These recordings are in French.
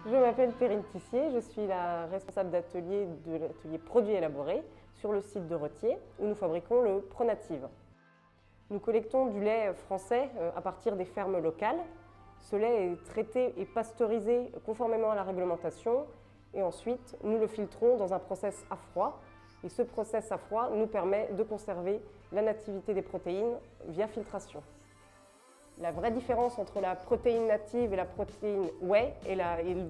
Je m'appelle Perrine Tissier, je suis la responsable d'atelier de l'atelier produits élaborés sur le site de Retier où nous fabriquons le Pronative. Nous collectons du lait français à partir des fermes locales. Ce lait est traité et pasteurisé conformément à la réglementation et ensuite nous le filtrons dans un process à froid. Et ce process à froid nous permet de conserver la nativité des protéines via filtration. La vraie différence entre la protéine native et la protéine whey est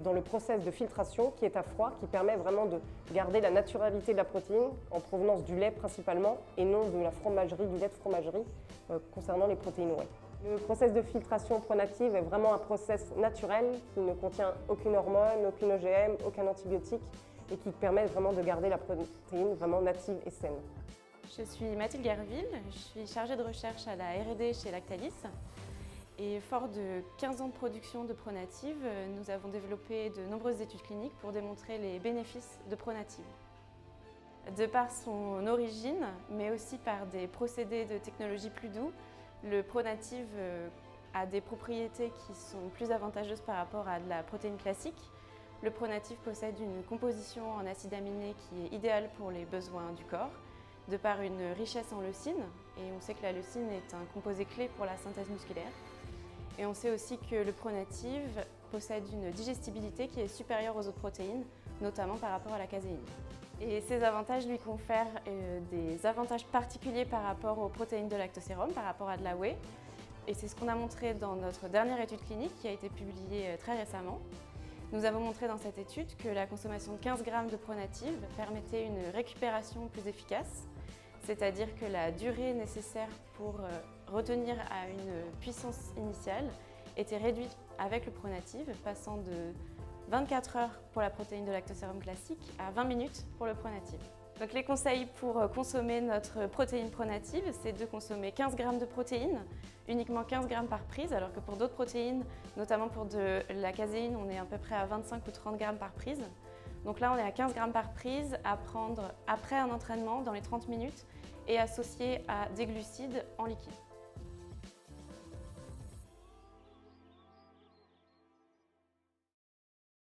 dans le process de filtration qui est à froid, qui permet vraiment de garder la naturalité de la protéine en provenance du lait principalement et non de la fromagerie, du lait de fromagerie concernant les protéines whey. Le process de filtration Pronative est vraiment un process naturel qui ne contient aucune hormone, aucune OGM, aucun antibiotique et qui permet vraiment de garder la protéine vraiment native et saine. Je suis Mathilde Guerville, je suis chargée de recherche à la R&D chez Lactalis. Et fort de 15 ans de production de Pronative, nous avons développé de nombreuses études cliniques pour démontrer les bénéfices de Pronative. De par son origine, mais aussi par des procédés de technologie plus doux, le Pronative a des propriétés qui sont plus avantageuses par rapport à de la protéine classique. Le Pronative possède une composition en acides aminés qui est idéale pour les besoins du corps, de par une richesse en leucine, et on sait que la leucine est un composé clé pour la synthèse musculaire. Et on sait aussi que le Pronative possède une digestibilité qui est supérieure aux autres protéines, notamment par rapport à la caséine. Et ces avantages lui confèrent des avantages particuliers par rapport aux protéines de lactosérum, par rapport à de la whey. Et c'est ce qu'on a montré dans notre dernière étude clinique qui a été publiée très récemment. Nous avons montré dans cette étude que la consommation de 15 grammes de Pronative permettait une récupération plus efficace, c'est-à-dire que la durée nécessaire pour retenir à une puissance initiale était réduite avec le Pronative, passant de 24 heures pour la protéine de lactosérum classique à 20 minutes pour le Pronative. Donc les conseils pour consommer notre protéine Pronative, c'est de consommer 15 grammes de protéines, uniquement 15 grammes par prise, alors que pour d'autres protéines, notamment pour de la caséine, on est à peu près à 25 ou 30 grammes par prise. Donc là, on est à 15 grammes par prise à prendre après un entraînement dans les 30 minutes et associé à des glucides en liquide.